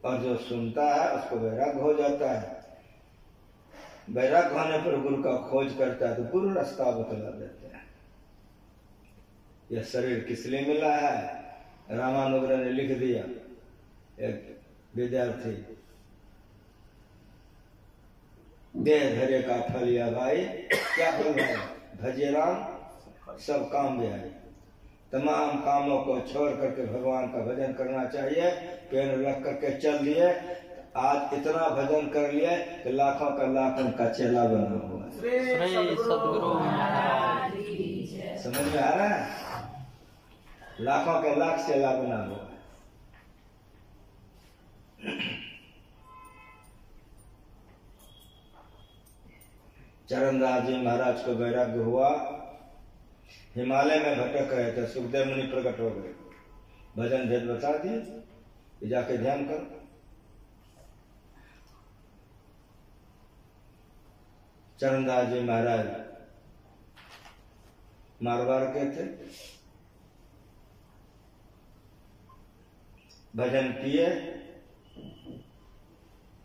और जो सुनता है उसको वैराग्य हो जाता है। वैराग्य होने पर गुरु का खोज करता है तो गुरु रास्ता बतला देते हैं। यह शरीर किस लिए मिला है? रामानुग्रह ने लिख दिया, एक विद्यार्थी, देह धरे का फल या भाई, क्या फल है? भजे राम सब काम व्याई। तमाम कामों को छोड़ करके भगवान का भजन करना चाहिए। पेड़ रख करके चल दिए, आज इतना भजन कर लिया कि लाखों का लाख उनका चेला बना हुआ है। सदगुरु समझ में आ रहा है? लाखों के लाख चेला बना हुआ है। चरणदास जी महाराज को वैराग्य हुआ, हिमालय में भटक रहे थे, सुखदेव मुनि प्रकट हो गए, भजन भेद बता दिए, जाके ध्यान करो। चरणदास जी महाराज मारवाड़ के थे, भजन किए,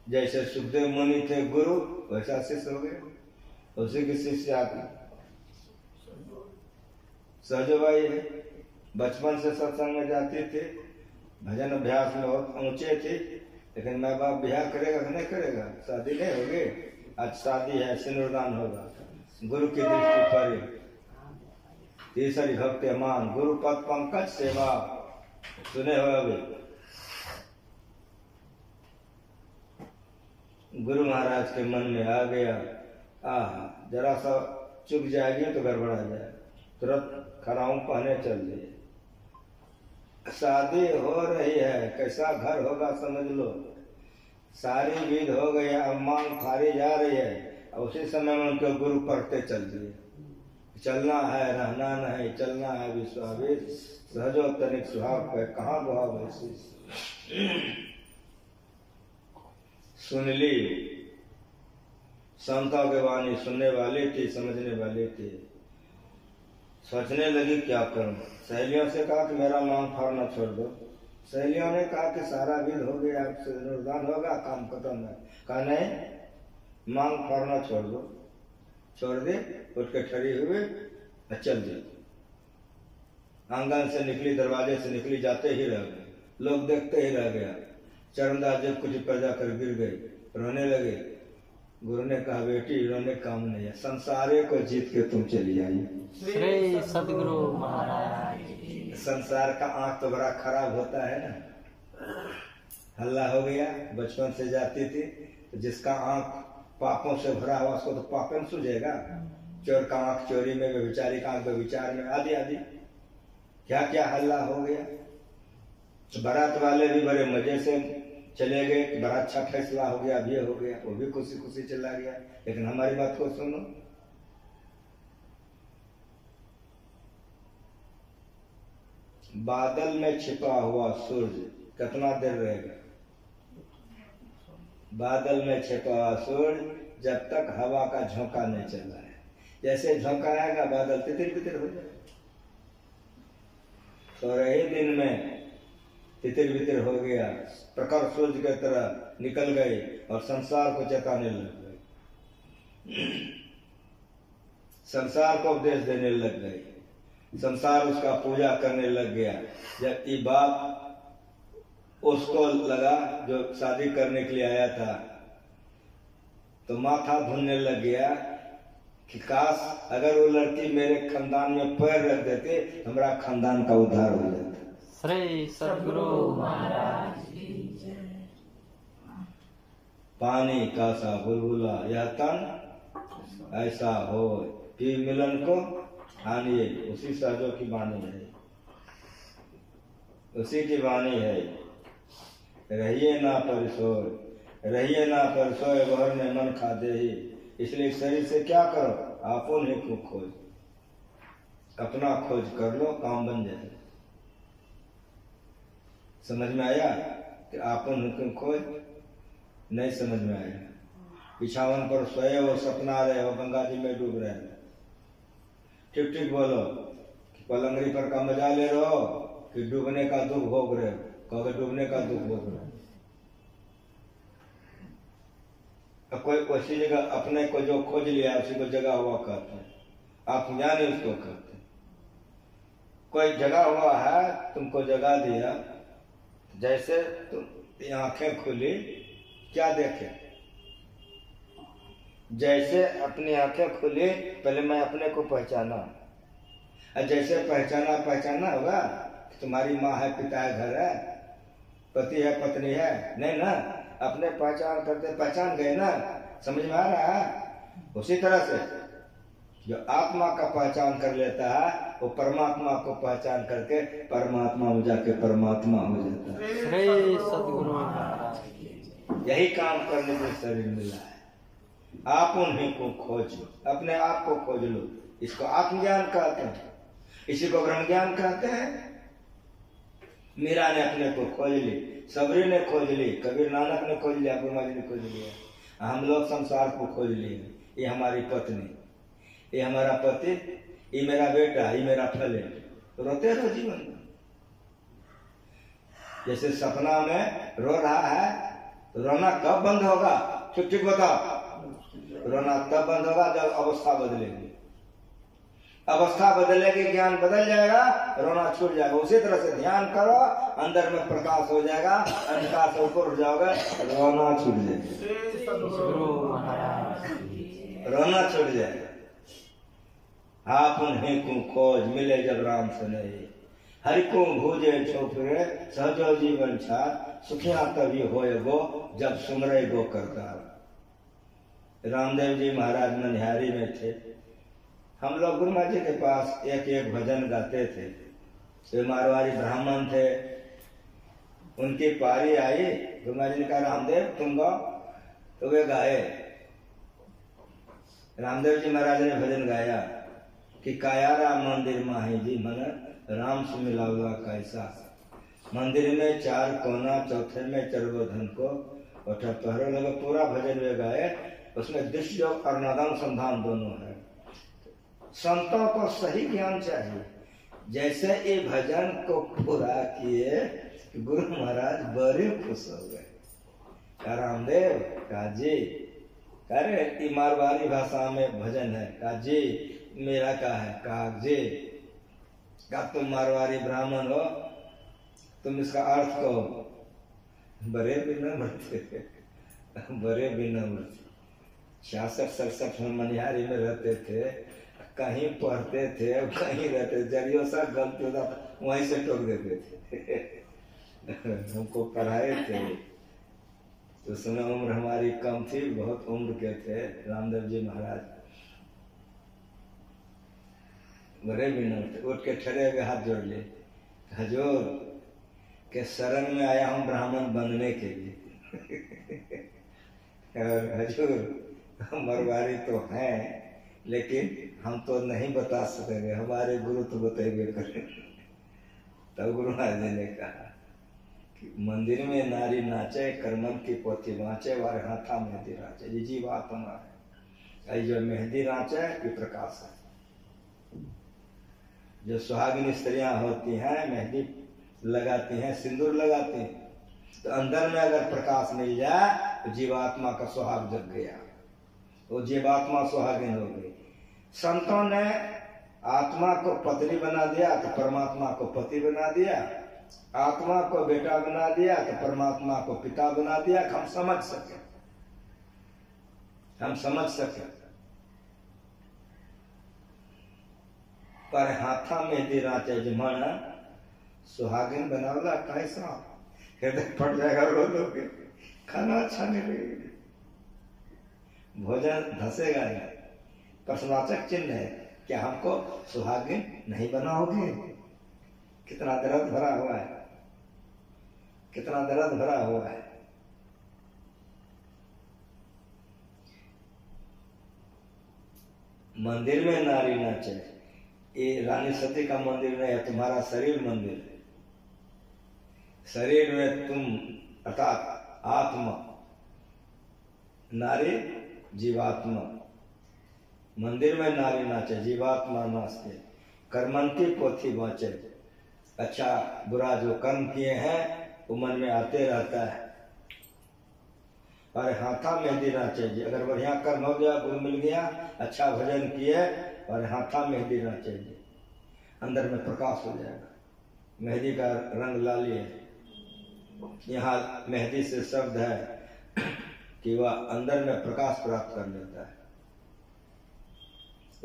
जैसे सुखदेव मुनि थे गुरु वैसा शिष्य हो गए, उसी के शिष्य आते सहजबाई है, बचपन से सत्संग में जाती थी, भजन अभ्यास में बहुत ऊंचे थी, लेकिन माँ बाप ब्याह करेगा कि नहीं करेगा? शादी नहीं होगी, आज शादी है, सिंदूरदान होगा, गुरु की दृष्टि पर तीसरी भक्ति मान, गुरु पद पंकज सेवा, सुने हो अभी? गुरु महाराज के मन में आ गया, जरा सा चुक जाएगी तो गड़बड़ा जाए, तुरंत खराऊं पहने चल दिए। शादी हो रही है, कैसा घर होगा समझ लो, सारी विध हो गई, अब मांग फारी जा रही है, उसी समय में उनके गुरु पढ़ते चल दिए, चलना है रहना नहीं, चलना है विश्वामित्र, सहजो तनिक सुहाग पे, कहाँ गुहा वैसी। सुन ली, संतों की वाणी सुनने वाली थी, समझने वाली थी, सोचने लगी क्या करूं। सहेलियों से कहा कि मेरा मांग फाड़ना छोड़ दो। सहेलियों ने कहा कि सारा विध हो गया, अब सिंदूरदान होगा, काम खत्म है। कहा नहीं, मांग फाड़ना छोड़ दो। छोड़ दे, उठ के खड़ी हुए और चल दी। आंगन से निकली, दरवाजे से निकली, जाते ही रह गए, लोग देखते ही रह गया। चरणदास जी कुछ पर जाकर गिर गए, रोने लगे। गुरु ने कहा बेटी रोने काम नहीं है, संसारे को जीत के तुम चली आई। श्री सदगुरु महाराज। संसार का आंख तो बड़ा खराब होता है ना। हल्ला हो गया, बचपन से जाती थी, तो जिसका आंख पापों से भरा हुआ उसको तो पापन सूझेगा। चोर का आंख चोरी में, व्यभिचारी का आंख व्यभिचार में, आदि आदि क्या क्या हल्ला हो गया। बारात वाले भी बड़े मजे से चले गए, बड़ा अच्छा फैसला हो गया, ये हो गया, वो भी खुशी खुशी चला गया। लेकिन हमारी बात को सुनो, बादल में छिपा हुआ सूरज कितना देर रहेगा? बादल में छिपा हुआ सूरज जब तक हवा का झोंका नहीं चला है, जैसे झोंका आएगा बादल तितिर बितिर हो जाए। तो रहे दिन में तितिर बितिर हो गया, प्रखर सूरज की तरह निकल गई और संसार को चेताने लग गई, संसार को उपदेश देने लग गई, संसार उसका पूजा करने लग गया। जब ये बात उसको लगा जो शादी करने के लिए आया था, तो माथा धुनने लग गया कि काश अगर वो लड़की मेरे खानदान में पैर रख देते, हमारा खानदान का उद्धार हो जाता। श्री सदगुरु महाराज। पानी का सा बुलबुला यह तन ऐसा हो, फिर मिलन को आनिए, उसी सहजों की वाणी है, उसी की वाणी है। रहिए ना परिसोय, रहिए ना परिसोय, वहर ने मन खा दे ही। इसलिए शरीर से क्या करो, आपन ही को खोज, अपना खोज कर लो, काम बन जाए। समझ में आया कि आपन हुक्म खोज? नहीं समझ में आया। बिछावन पर सोए हो, सपना रहे हो, गंगा जी में डूब रहे हो, ठीक ठीक बोलो कि पलंगरी पर का मजा ले रहे हो कि डूबने का दुख भोग रहे हो? कहोगे डूबने का दुख भोग रहे हो। कोई उसी जगह अपने को जो खोज लिया उसी को जगा हुआ कहते हैं, आत्मज्ञानी उसको कहते हैं। कोई जगा हुआ है, तुमको जगा दिया, जैसे तुम आंखें खुली, क्या देखे? जैसे अपनी आंखें खुली, पहले मैं अपने को पहचाना, और जैसे पहचाना होगा, तुम्हारी माँ है, पिता है, घर है, पति है, पत्नी है, नहीं ना, अपने पहचान करते पहचान गए ना, समझ में आ रहा है? उसी तरह से जो आत्मा का पहचान कर लेता है वो परमात्मा को पहचान करके परमात्मा में जाके परमात्मा हो जाता है। श्री सद्गुरु महाराज। यही काम करने को शरीर मिला है। आप उन्हीं को खोजो, अपने आप को खोज लो। इसको आत्मज्ञान कहते हैं, इसी को ब्रह्म ज्ञान कहते हैं। मीरा ने अपने को खोज ली, सबरी ने खोज ली, कबीर नानक ने खोज लिया, गुरु महाराज ने खोज लिया, हम लोग संसार को खोज लिए। ये हमारी पत्नी, ये हमारा पति, ये मेरा बेटा, ये मेरा फल है, रोते रहो जीवन में। जैसे सपना में रो रहा है, तो रोना कब बंद होगा? ठीक बताओ। रोना तब बंद होगा जब अवस्था बदलेगी। अवस्था बदलेगी, ज्ञान बदल जाएगा, रोना छूट जाएगा। उसी तरह से ध्यान करो, अंदर में प्रकाश हो जाएगा, अंधकार से ऊपर उठ जाओगे, रोना छूट जाएगा, रोना छूट जाएगा। आप उन्हीं को खोज, मिले जब राम से नहीं, हरि को भूजे छोपरे, सहजो जीवन छार, सुखिया तभी होए गो, जब सुमरे गो करता। रामदेव जी महाराज मनिहारी में थे। हम लोग गुरु महाराज जी के पास एक एक भजन गाते थे। वे मारवाड़ी ब्राह्मण थे, उनकी पारी आई, गुरु महाराज जी ने कहा रामदेव तुम गाओ, तो वे गाए। रामदेव जी महाराज ने भजन गाया कि कायारा मंदिर माही जी मन राम से मिला हुआ कैसा। मंदिर में चार कोना, चौथे में चरगोधन को, और पहरे लगे, पूरा भजन वे गाए। उसमें दृश्य और नादानुसंधान दोनों है। संतों को सही ज्ञान चाहिए। जैसे ये भजन को पूरा किए, गुरु महाराज बड़े खुश हो गए। कहा रामदेव, कहा जी, अरे मारवाड़ी भाषा में भजन है, कहा जी मेरा का है, कहा जी, कहा तुम मारवाड़ी ब्राह्मण हो, तुम इसका अर्थ कहो। बड़े विनम्र थे, बड़े विनम्र थे। 66-67 में मनिहारी में रहते थे, कहीं पढ़ते थे, कहीं रहते, जरियो सा गलती होता वहीं से टोक देते थे। हमको पढ़ाए थे, तो समय उम्र हमारी कम थी, बहुत उम्र के थे रामदेव जी महाराज। बड़े विनम्र थे, उठ के ठहरे हुए हाथ जोड़ लिए, हजूर के शरण में आया हूँ ब्राह्मण बनने के लिए। और हजूर मरवाड़ी तो हैं, लेकिन हम तो नहीं बता सकेंगे, हमारे गुरु तो बताएंगे करें। तब गुरु महाराज जी ने कहा कि मंदिर में नारी नाचे, करमन की पोथी वाँचे, वारे हाथा मेहंदी राचे। ये जीवात्मा है, जो मेहंदी राचे कि प्रकाश है। जो सुहागिनी स्त्रियां होती हैं, मेहंदी लगाती हैं, सिंदूर लगाती हैं, तो अंदर में अगर प्रकाश मिल जाए तो जीवात्मा का सुहाग जग गया, वो जीवात्मा सुहागिन हो गई। संतों ने आत्मा को पत्नी बना दिया तो परमात्मा को पति बना दिया, आत्मा को बेटा बना दिया तो परमात्मा को पिता बना दिया। हम समझ सके, हम समझ सके। पर हाथा में दे राचे जमाना सुहागिन बनावला कैसा, हृदय फट जाएगा, रो दोगे, खाना अच्छा नहीं लगेगा, भोजन धसेगा नहीं। प्रश्नवाचक चिन्ह है, क्या हमको सुहागिन नहीं बनाओगे? कितना दर्द भरा हुआ है, कितना दर्द भरा हुआ है। मंदिर में नारी नाचे, ये रानी सती का मंदिर नहीं है, तुम्हारा शरीर मंदिर है। शरीर में तुम अर्थात आत्मा, नारी जीवात्मा। मंदिर में नारी नाचे, जीवात्मा नाचते, कर्मंती पोथी बाँचे। अच्छा बुरा जो कर्म किए हैं वो मन में आते रहता है, और हाथा मेहंदी ना चाहिए। अगर बढ़िया कर्म हो गया, गुरु मिल गया, अच्छा भजन किए, और हाथा मेहंदी ना चाहिए, अंदर में प्रकाश हो जाएगा। मेहंदी का रंग लाली है। यहाँ मेहंदी से शब्द है कि वह अंदर में प्रकाश प्राप्त कर लेता है,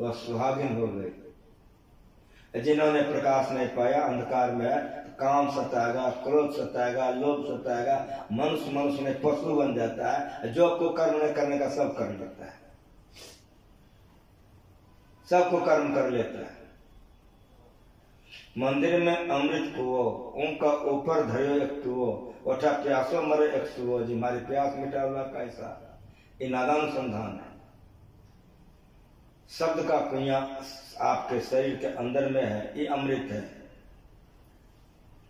वह सुहागिन हो गई। जिन्होंने प्रकाश नहीं पाया, अंधकार में है, तो काम सताएगा, क्रोध सताएगा, लोभ सताएगा, मनुष्य में पशु बन जाता है। जो को कर्म नहीं करने का सब कर लेता है, सबको कर्म कर लेता है। मंदिर में अमृत कुओ, उनका ऊपर धरो एक कुओ, उठा प्यासो मरे एक सुओ। जी हमारी प्यास मिटावला कैसा, ये नादान संधान है। शब्द का कुआं आपके शरीर के अंदर में है, ये अमृत है।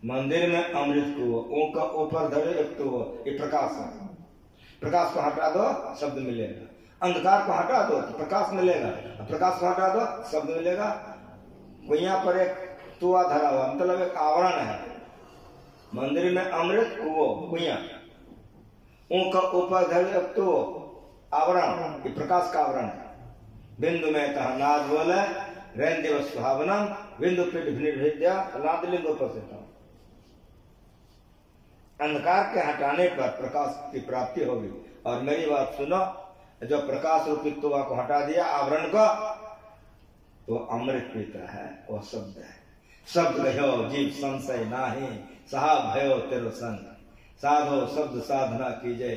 मंदिर में अमृत कुओ, उनका ऊपर धरो एक कुओ, ये प्रकाश है। प्रकाश को हटा दो, शब्द मिलेगा। अंधकार को हटा दो तो प्रकाश मिलेगा, प्रकाश को हटा दो शब्द मिलेगा। कुआं पर एक तुआ धरा हुआ, मतलब एक आवरण है। मंदिर में अमृत कुओ, कुआं, उनका ऊपर धरे तो आवरण, ये प्रकाश का आवरण है। बिंदु में कहा नाद बोले, रैन दिवस सुहावनम, बिंदु पीठ निर्भिद्या नादलिंगो प्रसिद्धम। अंधकार के हटाने पर प्रकाश की प्राप्ति होगी। और मेरी बात सुनो, जो प्रकाश रूपी तुआ को हटा दिया, आवरण को, तो अमृत पीता है, वह शब्द है। शब्द कहो जीव संशय नाही, सहा भयो तेरो संग। साधो शब्द साधना कीजिए,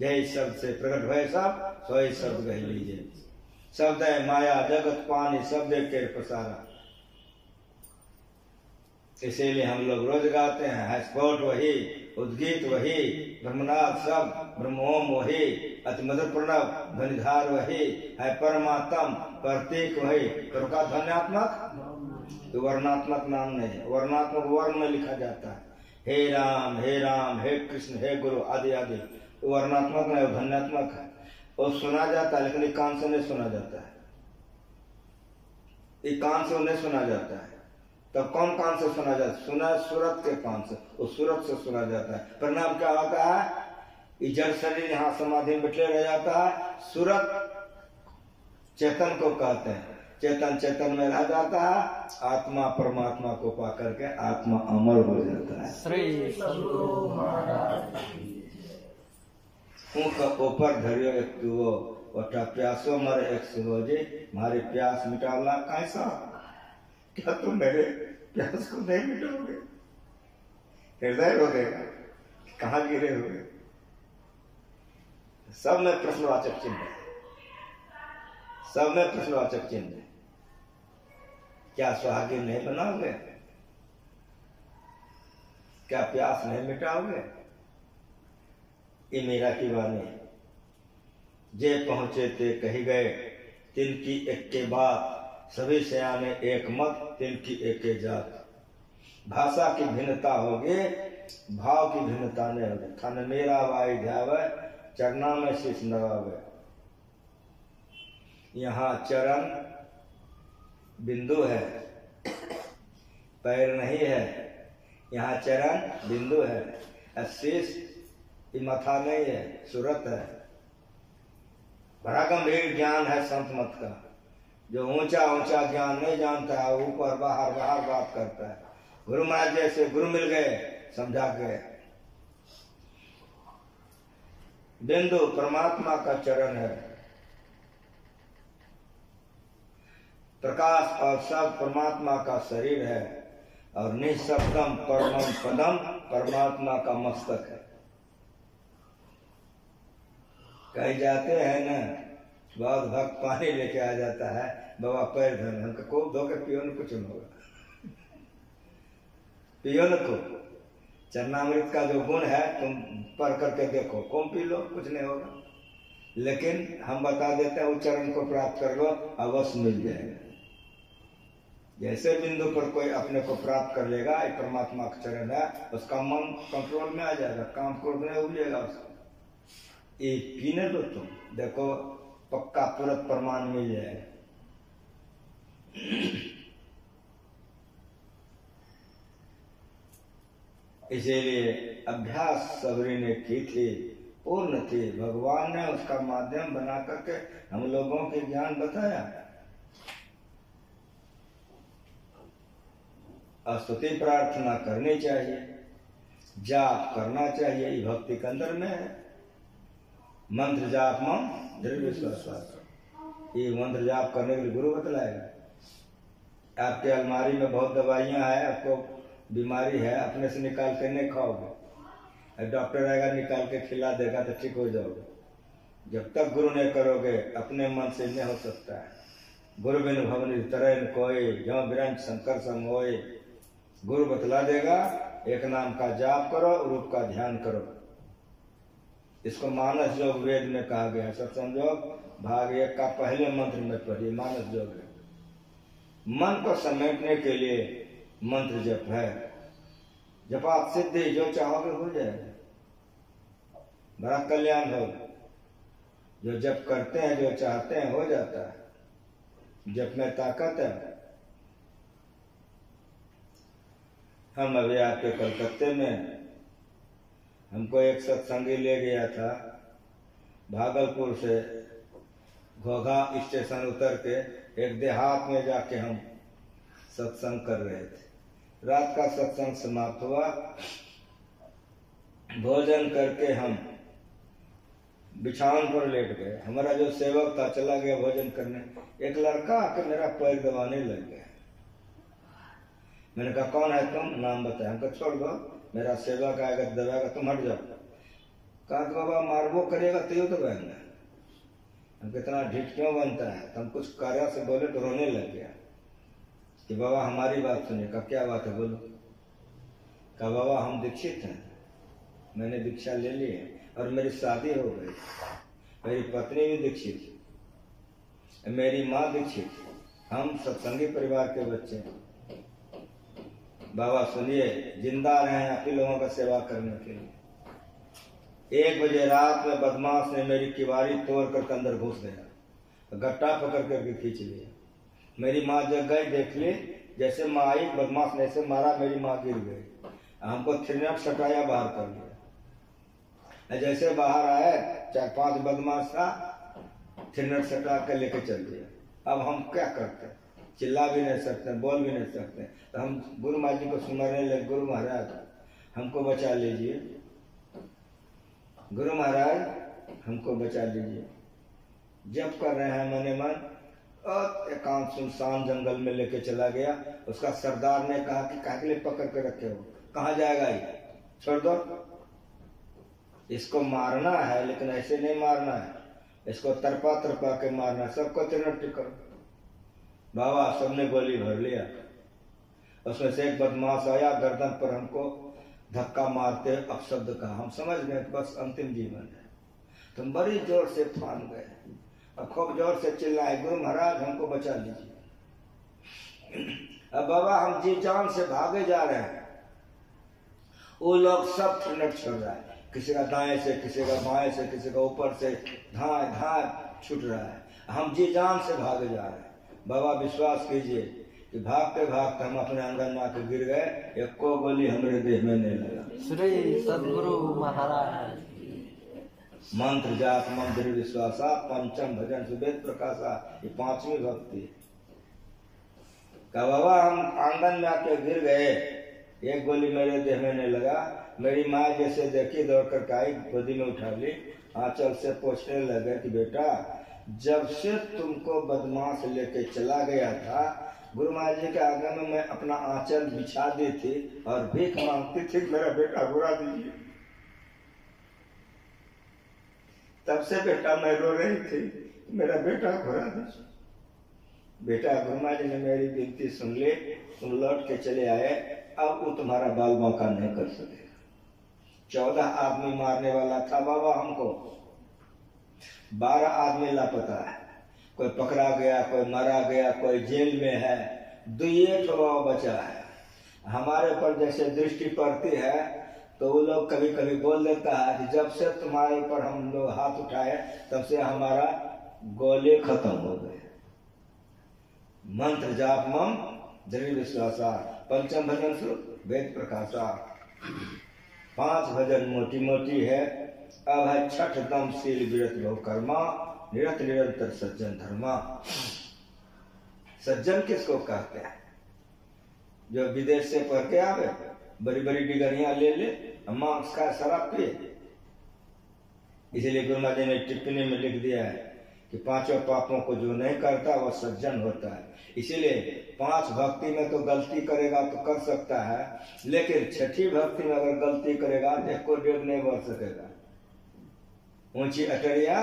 यही शब्द से प्रकट भय सब, सोई शब्द कह लीजिए। शब्द है माया जगत पानी, शब्द के प्रसारा। इसीलिए हम लोग रोज गाते हैं, स्फोट वही, उद्गीत वही, ब्रह्मनाथ सब, ब्रह्मोम वही, अति मधुर प्रणव ध्वनिधार वही है, परमात्म प्रतीक वही। का ध्वन्यात्मक तो वर्णात्मक नाम नहीं है, वर्णात्मक वर्ण में लिखा जाता है, हे राम हे कृष्ण हे गुरु आदि आदि। तो वर्णात्मक नहीं, ध्वन्यात्मक है। वो सुना जाता है, लेकिन कान से नहीं सुना जाता है, ये कान से नहीं सुना जाता है। तब कौन कान से सुना जाता है? सुना सूरत के कान से, उस सूरत से सुना जाता है। परिणाम क्या होता है? ये जड़ शरीर यहाँ समाधि में बैठे रह जाता है। सूरत चेतन को कहते हैं, चेतन चेतन में रह जाता है, आत्मा परमात्मा को पा करके आत्मा अमर हो जाता है। ऊपर धरियो एक तुओ, उठा प्यासो मरे एक सुओ। जी हमारी प्यास मिटावला कैसा? क्या तुम मेरे प्यास को नहीं मिटाओगे? हृदय रोएगा, कहाँ गिरे हुए? सब में प्रश्नवाचक चिन्ह है, सब में प्रश्नवाचक चिन्ह है। क्या सुहागिन नहीं बनाओगे? क्या प्यास नहीं मिटाओगे? ये मेरा की वाणी, जे पहुंचे ते कही गए, तिनकी एक के बात, सभी सयाने एक मत, तिनकी एक जात। भाषा की भिन्नता होगी, भाव की भिन्नता नहीं होगी। थन मेरा वाई ध्यावे, चरना में शीश नवावे। यहाँ चरण बिंदु है, पैर नहीं है। यहाँ चरण बिंदु है, शीश मथा नहीं है, सूरत है। बड़ा गंभीर ज्ञान है संत मत का। जो ऊंचा ऊंचा ज्ञान नहीं जानता है, ऊपर बाहर बाहर बात करता है। गुरु महाराज जैसे गुरु मिल गए, समझा गए। बिंदु परमात्मा का चरण है, प्रकाश और सब परमात्मा का शरीर है, और निःशब्दम परमम पदम परमात्मा का मस्तक है। कहीं जाते हैं ना, बहुत भक्त पानी लेके आ जाता है, बाबा पैर धोने, हमको खूब धो के पियो न, कुछ नहीं होगा, पियो न को। चरणामृत का जो गुण है तुम पढ़ करके देखो, कौन पी लो, कुछ नहीं होगा। लेकिन हम बता देते हैं, उस चरण को प्राप्त कर लो, अवश्य मिल जाएगा। जैसे बिंदु पर कोई अपने को प्राप्त कर लेगा, ये परमात्मा का चरण है, उसका मन कंट्रोल में आ जाएगा, काम क्रोध नहीं उगलेगा उसको। ये पीने दो तुम, देखो पक्का तुरंत प्रमाण मिल जाएगा। इसीलिए अभ्यास सबरी ने की थी, पूर्ण थी। भगवान ने उसका माध्यम बना करके हम लोगों के ज्ञान बताया। स्तुति प्रार्थना करनी चाहिए, जाप करना चाहिए, ये भक्ति के अंदर में है। मंत्र जाप में दृढ़ विश्वास, ये मंत्र जाप करने के लिए गुरु बतलाएगा। आपके अलमारी में बहुत दवाइयां हैं, आपको बीमारी है, अपने से निकाल के नहीं खाओगे, डॉक्टर आएगा निकाल के खिला देगा तो ठीक हो जाओगे। जब तक गुरु नहीं करोगे अपने मन से नहीं हो सकता है। गुरु बिन भवन तरैन कोई, जो बिरंज शंकर सम होए। गुरु बतला देगा, एक नाम का जाप करो, रूप का ध्यान करो। इसको मानस योग वेद में कहा गया है। सत्संग योग भाग 1 का पहले मंत्र में पढ़िए, मानस योग है। मन को समेटने के लिए मंत्र जप है। जपात सिद्धि, जो चाहोगे हो जाएगा, बड़ा कल्याण होगा। जो जप करते हैं, जो चाहते हैं, हो जाता है। जप में ताकत है। हम अभी आपके कलकत्ते में, हमको एक सत्संगी ले गया था भागलपुर से, घोघा स्टेशन उतर के एक देहात में जाके हम सत्संग कर रहे थे। रात का सत्संग समाप्त हुआ, भोजन करके हम बिछावन पर लेट गए। हमारा जो सेवक था चला गया भोजन करने। एक लड़का आके मेरा पैर दबाने लग गया। मैंने कहा कौन है तुम, नाम बताया। हमको छोड़ दो, मेरा सेवक आएगा दबाएगा, तुम हट जाओ। कहा तो बाबा मारबो करेगा तो दबाएंगे। हम कितना ढीठ क्यों बनता है। तो हम कुछ कार्य से बोले तो रोने लग गया कि बाबा हमारी बात सुनिए। का क्या बात है बोलो। कहा बाबा हम दीक्षित हैं, मैंने दीक्षा ले ली है और मेरी शादी हो गई। मेरी पत्नी भी दीक्षित, मेरी माँ दीक्षित, हम सत्संगी परिवार के बच्चे हैं। बाबा सुनिए, जिंदा रहे हैं आप ही लोगों का सेवा करने के लिए। 1 बजे रात में बदमाश ने मेरी किवारी तोड़ कर अंदर घुस गया, गट्टा पकड़ करके खींच लिया। मेरी माँ जग गई, देख ली, जैसे माँ आई बदमाश ने ऐसे मारा, मेरी माँ गिर गई। हमको थिरनट सटाया, बाहर कर लिया। जैसे बाहर आए 4-5 बदमाश था, थिरनट सटा कर लेके चल दिया। अब हम क्या करते, चिल्ला भी नहीं सकते, बोल भी नहीं सकते। तो हम गुरु महाराज जी को सुमरने लगे, गुरु महाराज हमको बचा लीजिए, गुरु महाराज हमको बचा लीजिए। जब कर रहे हैं मने मन, और एकांत सुनसान जंगल में लेके चला गया। उसका सरदार ने कहा कि काहे के लिए पकड़ के रखे हो, कहाँ जाएगा ये, छोड़ दो। इसको मारना है लेकिन ऐसे नहीं मारना है, इसको तरपा तरपा के मारना है, सबको तिरनट करो। बाबा सबने गोली भर लिया। उसमें से एक बदमाश आया, गर्दन पर हमको धक्का मारते अपशब्द कहा। हम समझ गए बस अंतिम जीवन है। तुम बड़ी जोर से फान गए और खूब जोर से चिल्लाए, गुरु महाराज हमको बचा लीजिए। अब बाबा हम जी जान से भागे जा रहे हैं, वो लोग सब थिरनट छोड़ रहा है, किसी का दाएं से, किसी का बाएं से, किसी का ऊपर से, धाए धाए छूट रहा है। हम जी जान से भागे जा रहे हैं। बाबा विश्वास कीजिए कि भागते भागते हम अपने आंगन में आके गिर गए, एक को गोली हमारे देह में नहीं लगा। श्री सद्गुरु महाराज। मंत्र जाप मंत्र विश्वासा, पंचम भजन सुवेद प्रकाशा, ये 5वीं भक्ति। कहा बाबा हम आंगन में आके गिर गए, एक गोली मेरे देह में नहीं लगा। मेरी माँ जैसे देखी दौड़ कर आई, गोदी में उठा ली, आंचल से पूछने लगे कि बेटा जब से तुमको बदमाश लेके चला गया था, गुरु महाराज जी के आगे में मैं अपना आंचल बिछा दी थी और भीख मांगती थी मेरा बेटा घुरा दीजिए। तब से बेटा मैं रो रही थी, मेरा बेटा घुरा दीजिए। बेटा गुरु महाराज जी ने मेरी विनती सुन ली, तुम लौट के चले आए, अब वो तुम्हारा बाल बांका नहीं कर सकेगा। 14 आदमी मारने वाला था बाबा हमको, 12 आदमी लापता है, कोई पकड़ा गया, कोई मारा गया, कोई जेल में है, 2 बाबा बचा है। हमारे पर जैसे दृष्टि पड़ती है तो वो लोग कभी कभी बोल देता है कि जब से तुम्हारे ऊपर हम लोग हाथ उठाए तब से हमारा गोले खत्म हो गए। मंत्र जाप मम दृढ़ विश्वासा, पंचम भजन सुख वेद प्रकाशा। 5 भजन मोटी मोटी है, अब है छठ दमशील विरत बहुकर्मा निरत निरंतर सज्जन धर्मा। सज्जन किसको कहते हैं? जो विदेश से पढ़ के आवे, बड़ी बड़ी डिग्रियां ले मांस का शराब पिए। इसलिए गुरु महाराज ने टिप्पणी में लिख दिया है कि पांचों पापों को जो नहीं करता वह सज्जन होता है। इसीलिए 5 भक्ति में तो गलती करेगा तो कर सकता है, लेकिन छठी भक्ति में अगर गलती करेगा तो एक को डेढ़ नहीं बढ़ सकेगा। ऊंची अटरिया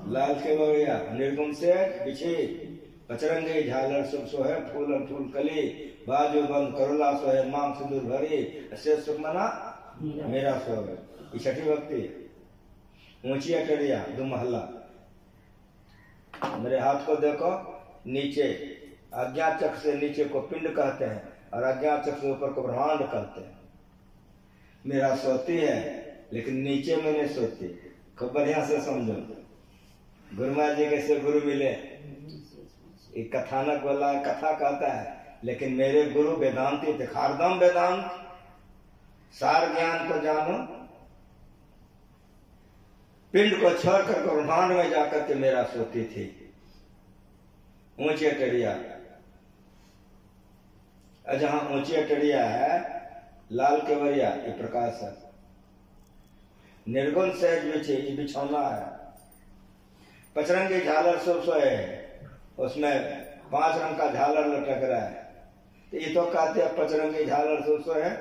लाल के बगैया निर्गुण से बिछी पचरंगी झालर सुख सोहे फूलन फूल कली बाजू बंद करोला सोहे मांग सिंदूर भरी से सुख मना मेरा सोहे। ये छठी भक्ति है। ऊंची अटरिया 2 महला। मेरे हाथ को देखो, नीचे आज्ञा चक्र से नीचे को पिंड कहते हैं और आज्ञा चक्र से ऊपर को ब्रह्मांड कहते हैं। मेरा सोती है लेकिन नीचे में नहीं सोती। खूब बढ़िया से समझो। गुरु महाराज जी कैसे गुरु मिले, एक कथानक वाला कथा कहता है, लेकिन मेरे गुरु वेदांती थे। खारदम वेदांत सार ज्ञान को जानो, पिंड को छोड़ कर ब्रह्मांड में जाकर के मेरा सोती थी। ऊंची अटरिया, जहां ऊंची अटरिया है लाल केवरिया ये प्रकाश है। निर्गुण सहज बिछे ये बिछौना है। पचरंगी झालर सोए, उसमें 5 रंग का झालर लटक रहा है। तो ये तो कहते हैं पचरंगी झालर सोए है,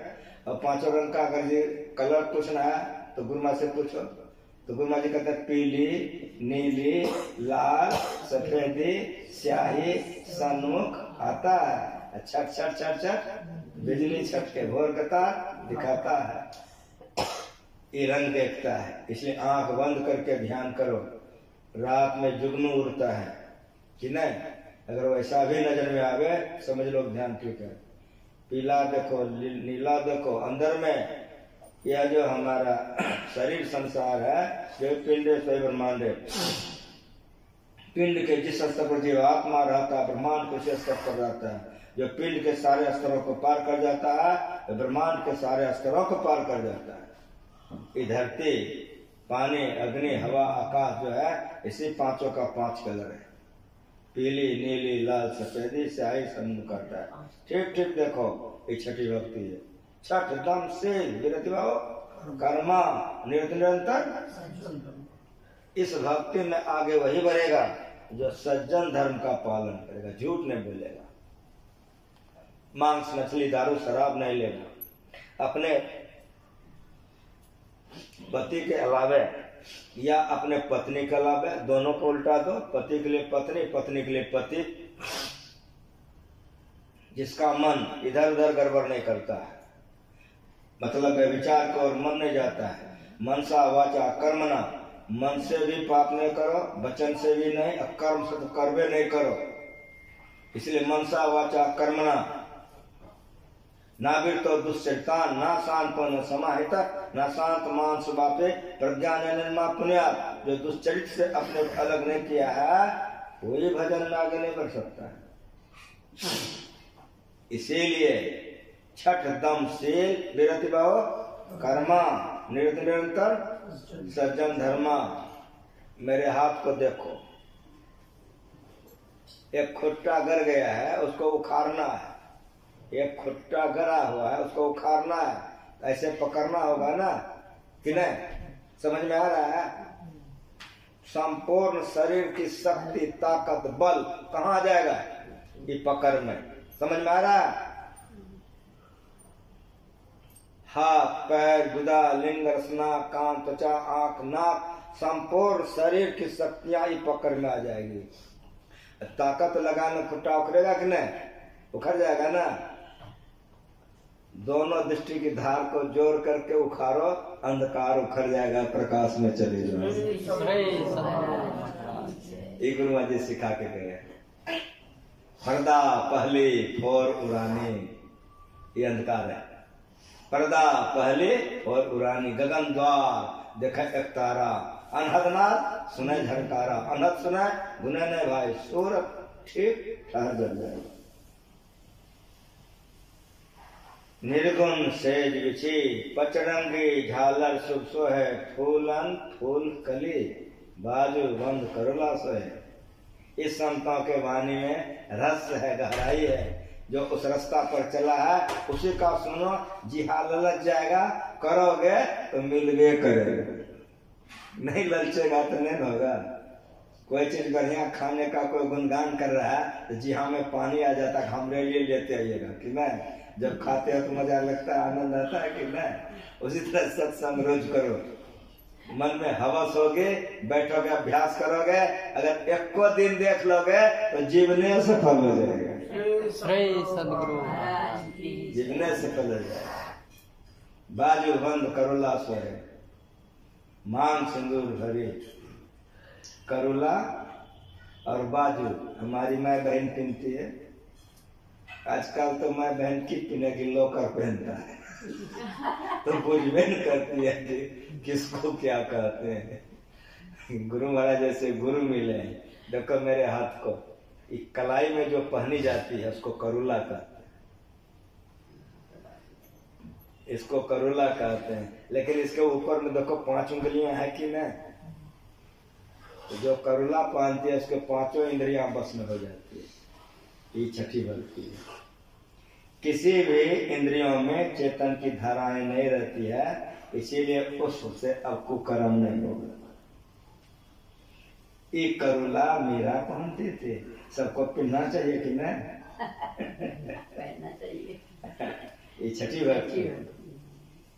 और 5 रंग का अगर ये कलर पूछना है तो गुरुमा से पूछो। तो गुरुमा जी कहते हैं पीली, नीली, लाल, सफेदी, स्याही, सन्मुख आता है। छट छट छट छट बिजली छट के भोर कता दिखाता है। ये रंग देखता है। इसलिए आंख बंद करके ध्यान करो। रात में जुगनू उड़ता है कि नहीं? अगर वैसा भी नजर में आवे समझ लो ध्यान ठीक है। पीला देखो, नीला देखो, अंदर में यह जो हमारा शरीर संसार है जो पिंड से ब्रह्मांड है। पिंड के जिस स्तर पर जीवात्मा रहता है ब्रह्मांड के उसी स्तर पर रहता है। जो पिंड के सारे स्तरों को पार कर जाता है तो ब्रह्मांड के सारे स्तरों को पार कर जाता है। ये धरती, पानी, अग्नि, हवा, आकाश जो है इसी 5 का 5 कलर है। पीली, नीली, लाल, सफेदी, स्याही, सन्मुख करता है। ठीक ठीक देखो, ये छठी भक्ति है। छठ दम से विरति भाव कर्मा निरत निरंतर। इस भक्ति में आगे वही बढ़ेगा जो सज्जन धर्म का पालन करेगा, झूठ नहीं बोलेगा, मांस मछली दारू शराब नहीं लेगा, अपने पति के अलावे या अपने पत्नी के अलावे, दोनों को उल्टा दो, पति के लिए पत्नी, पत्नी के लिए पति। जिसका मन इधर उधर गड़बड़ नहीं करता है, मतलब विचार को और मन नहीं जाता है। मनसा वाचा कर्मणा, मन से भी पाप नहीं करो, वचन से भी नहीं, कर्म से तो कर्मे नहीं करो। इसलिए मनसा वाचा कर्मणा नाभिर तो दुश्चरितान ना शांत न समाहित ना शांत मान सुबापे प्रज्ञान निर्मा पुण्या। जो दुश्चरित से अपने अलग नहीं किया है वही भजन में आगे नहीं बढ़ सकता है। इसीलिए छठ दम से विरति भाव कर्मा निरत निरंतर सज्जन धर्मा। मेरे हाथ को देखो, एक खुट्टा गर गया है उसको उखाड़ना है, एक खुट्टा गरा हुआ है उसको उखाड़ना है। ऐसे पकड़ना होगा ना कि नहीं? समझ में आ रहा है? संपूर्ण शरीर की शक्ति, ताकत, बल कहाँ आ जाएगा? ये पकड़ में। समझ में आ रहा है? हाथ, पैर, गुदा, लिंग, रसना, कान, त्वचा, आंख, नाक, संपूर्ण शरीर की शक्तियां ही पकड़ में आ जाएगी। ताकत लगाने खुट्टा उखड़ेगा कि नहीं? उखड़ जाएगा ना। दोनों दृष्टि की धार को जोड़ करके उखाड़ो, अंधकार उखड़ जाएगा, प्रकाश में चले जाओ। ये गुरु महाराज जी सिखा के गए। पर्दा पहले फोर उड़ाने, ये अंधकार है। पर्दा पहले और उड़ानी, गगन द्वार देखा एक तारा, अनहदनाथ सुने झनकारा, अनहद सुने गुने ने भाई सूरत ठीक ठहर जल जाए। निर्गुण सेज बिछी पचरंगी झालर शुभ सोहे फूलन फूल कली बाजू बंद करुला सोहे। इस संतों के वाणी में रस है, गहराई है। जो उस रास्ता पर चला है उसी का सुनो, जी हाँ ललच जाएगा, करोगे तो मिलवे करेगा, नहीं ललचेगा तो नहीं होगा। कोई चीज बढ़िया खाने का कोई गुणगान कर रहा है तो जी हाँ में पानी आ जाता है, हमरे लिए लेते आइएगा कि नहीं। जब खाते हो तो मजा लगता है, आनंद आता है कि नहीं। उसी तरह सत्संग रोज करो, मन में हवस होगे, बैठोगे, अभ्यास करोगे, अगर एक को दिन देख लोगे तो जीवने सफल हो जाएगा। सदगुरु जीवने सफल हो जाएगा। बाजू बंद करुला सोए मांग सिंदूर भरी। करुला और बाजू हमारी माँ बहन पहनती है। आजकल तो माँ बहन की पहने की लोकर पहनता है तो बुझबे न करती है कि किसको क्या कहते हैं। गुरु महाराज जैसे गुरु मिले, देखो मेरे हाथ को, कलाई में जो पहनी जाती है उसको करुला कहते हैं, इसको करुला कहते हैं। लेकिन इसके ऊपर में देखो 5 उंगलियां है कि नहीं। तो जो करुला पहनती है उसके 5 इंद्रियां बस में हो जाती है। ये छठी भक्ति है। किसी भी इंद्रियों में चेतन की धाराएं नहीं रहती है, इसीलिए उससे अब कुकर्म नहीं होगा। ये करुला मीरा पहनते थे, सबको पहनना चाहिए कि नहीं? पहनना चाहिए। ये छठी भक्ति,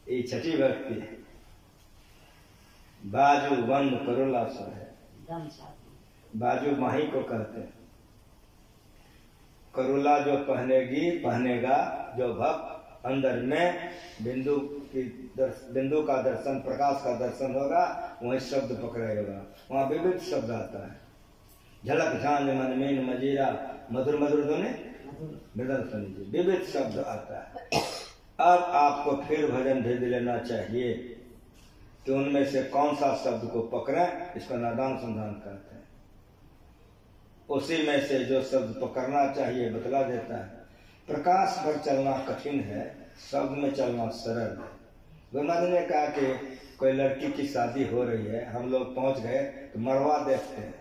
ये छठी भक्ति है। बाजू बंद करुला सो है। बाजू माही को कहते हैं। करुला जो पहनेगा जो भक्त, अंदर में बिंदु का दर्शन, प्रकाश का दर्शन होगा, वही शब्द पकड़ेगा। वहां विविध शब्द आता है, झलक झांझ मनमीन मजीरा मधुर मधुर धुने मृदंग सुनिए, विविध शब्द आता है। अब आपको फिर भजन भेज लेना चाहिए कि उनमें से कौन सा शब्द को पकड़े, इसका नादान संधान करते हैं। उसी में से जो शब्द पकड़ना चाहिए बतला देता है। प्रकाश पर चलना कठिन है, शब्द में चलना सरल है। गुरुनाथ ने कहा कि कोई लड़की की शादी हो रही है, हम लोग पहुंच गए तो मरवा देखते हैं,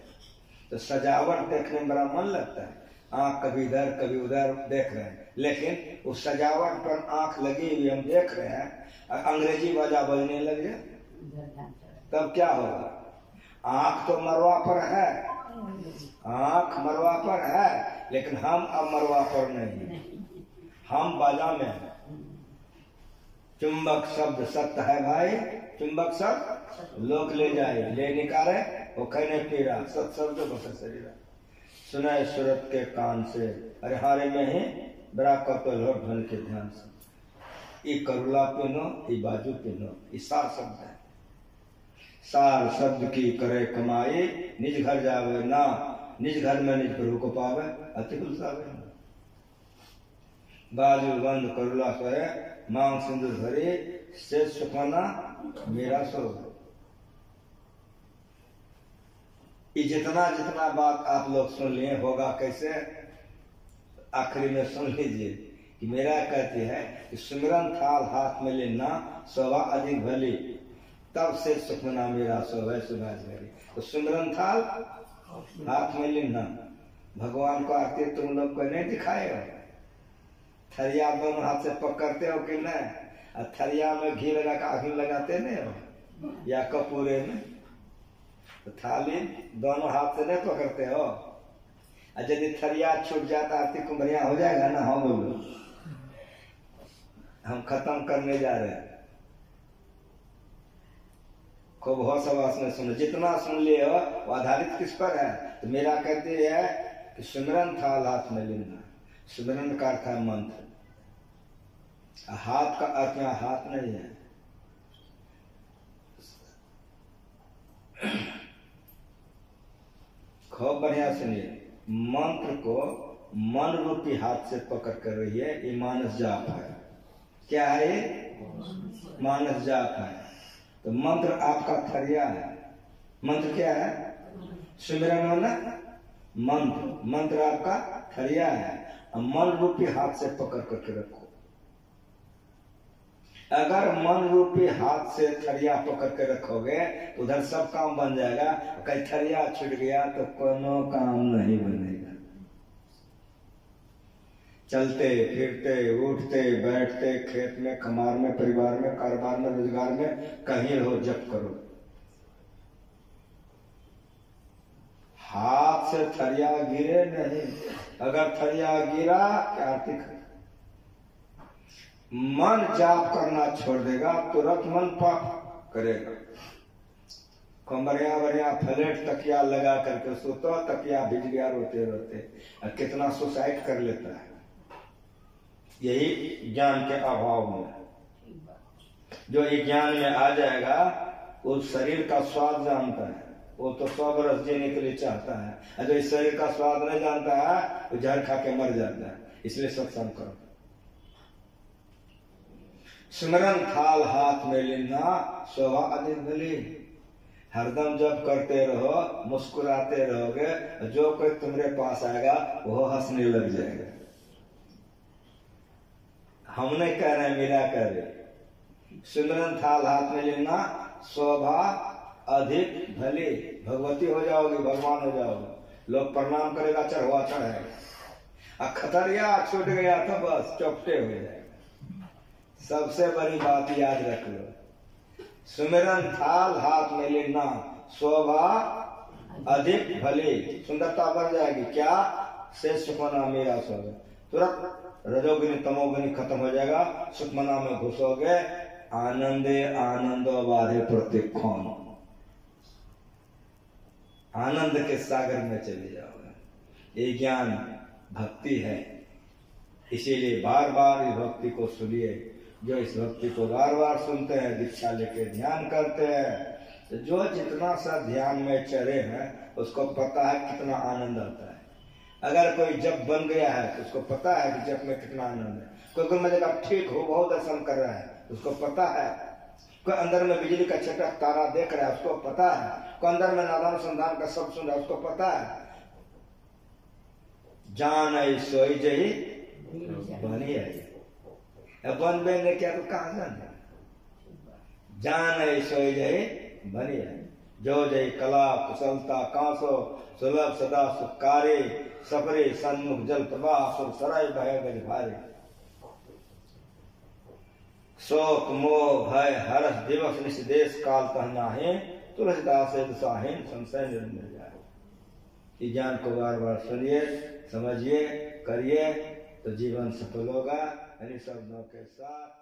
तो सजावट देखने में बड़ा मन लगता है। आंख कभी इधर कभी उधर देख रहे हैं, लेकिन उस सजावट पर आंख लगी हुई हम देख रहे हैं, अंग्रेजी बाजा बजने लग जाए तब क्या होगा? आंख तो मरवा पर है, आंख मरवा पर है, लेकिन हम अब मरवा पर नहीं, हम बाजा में हैं। चुंबक शब्द सत्य है भाई, चुंबक शब्द लोक ले जाए, ले निकाले वो कहने पीरा, सत शब्द बस शरीर सुनाए सूरत के कान से, अरे हारे में ही बड़ा कपल हो ढल के ध्यान से। ये करुला पिनो, ये बाजू पिनो, ये सार शब्द है। सार शब्द की करे कमाई, निज घर जावे ना, निज घर में निज प्रभु को पावे, अति कुलसावे। बाजू बंद करुला सोए मांग सिंदूर भरी, से सुखाना मेरा सो। ये जितना जितना बात आप लोग सुन लिए होगा कैसे, आखिरी में सुन लीजिए कि मेरा कहती है कि सुमिरन थाल हाथ में लेना शोभा अधिक भली, तब से सुखमना मेरा शोभा सुभाष भरी। तो सुमिरन थाल हाथ में लेना, भगवान को आरती तुम लोग को नहीं दिखाएगा। थरिया दोनों हाथ से पकड़ते हो कि नहीं? और थरिया में घी लगा कर आग लगाते नहीं हो, या कपूरे में, तो थाली दोनों हाथ से नहीं पकड़ते हो। और यदि थरिया छूट जाता आरती कुंभरिया हो जाएगा ना। हम बोलो, हम खत्म करने जा रहे हैं। खूब होश हवास में सुनो, जितना सुन लिए हो वो आधारित किस पर है? तो मेरा कहते है कि सुमिरन थाल हाथ में लेना। सुमिरन का अर्थ है मंत्र, हाथ का अर्थ में हाथ नहीं है। खूब बढ़िया सुनिए, मंत्र को मन रूपी हाथ से पकड़ कर रही है। ये मानस जाप है। क्या है ये? मानस जाप है। तो मंत्र आपका थरिया है। मंत्र क्या है? सुमिरन होना मंत्र, मंत्र आपका थरिया है। और मन रूपी हाथ से पकड़ करके रखो। अगर मन रूपी हाथ से थरिया पकड़ के रखोगे तो उधर सब काम बन जाएगा। कहीं थरिया छूट गया तो कोनो काम नहीं बनेगा। चलते फिरते उठते बैठते खेत में कमार में परिवार में कारोबार में रोजगार में कहीं रहो जप करो। हाथ से थरिया गिरे नहीं। अगर थरिया गिरा क्या आरती मन जाप करना छोड़ देगा तुरंत मन पाप करेगा। बढ़िया बढ़िया फ्लैट तकिया लगा करके सोता तकिया भिज गया रोते रोते और कितना सुसाइड कर लेता है। यही ज्ञान के अभाव में। जो ये ज्ञान में आ जाएगा वो शरीर का स्वाद जानता है, वो तो 100 बरस जीने के लिए चाहता है। और जो इस शरीर का स्वाद नहीं जानता है वो जहर खा के मर जाता है। इसलिए सत्संग करो। स्मरण थाल हाथ में लेना शोभा अधिक भली। हरदम जब करते रहो मुस्कुराते रहोगे, जो कोई तुम्हारे पास आएगा वो हंसने लग जाएगा। हम नहीं कह रहे मिला कर रहे। स्मरण थाल हाथ में लेना शोभा अधिक भली। भगवती हो जाओगे, भगवान हो जाओगे। लोग प्रणाम करेगा चढ़वा चढ़ाएगा। खतरिया छूट गया तो बस चौपटे हो जाएगा। सबसे बड़ी बात याद रख लो, सुमिरन थाल हाथ में लेना शोभा अधिक भले। सुंदरता बढ़ जाएगी। क्या से सुखमना मेरा सोगा। तुरंत रजोगिनी तमोगिनी खत्म हो जाएगा। सुखमना में घुसोगे। आनंदे आनंदो बारे प्रत्येक खोन। आनंद के सागर में चले जाओगे। ये ज्ञान भक्ति है। इसीलिए बार बार इस भक्ति को सुनिए। जो इस भक्ति को बार बार सुनते हैं, दीक्षा लेके ध्यान करते हैं, तो जो जितना सा ध्यान में चढ़े हैं उसको पता है कितना आनंद आता है। अगर कोई जप बन गया है तो उसको पता है कि जप में कितना आनंद है। कोई मुझे ठीक हो बहुत दर्शन कर रहा है उसको पता है। कोई अंदर में बिजली का चटक तारा देख रहा है उसको पता है। कोई अंदर में नादान संधान का सब सुन रहा है उसको पता है। जान आई सोई जही बनी है। बन बन ने क्या तो कहा जाने। जान आई सोई जही बनी है। जो जय कला कुशलता कांसो सुलभ सदा सुखारे सपरे सन्मुख जल प्रवाह सुर सराय बहे गज भारे। शोक मोह भय हर्ष दिवस निषदेश काल कहना है। तुलसीदास दुसाहीन संशय निरंजन जाए। इस ज्ञान को बार बार सुनिए, समझिए, करिए तो जीवन सफल होगा। इन शब्दों के साथ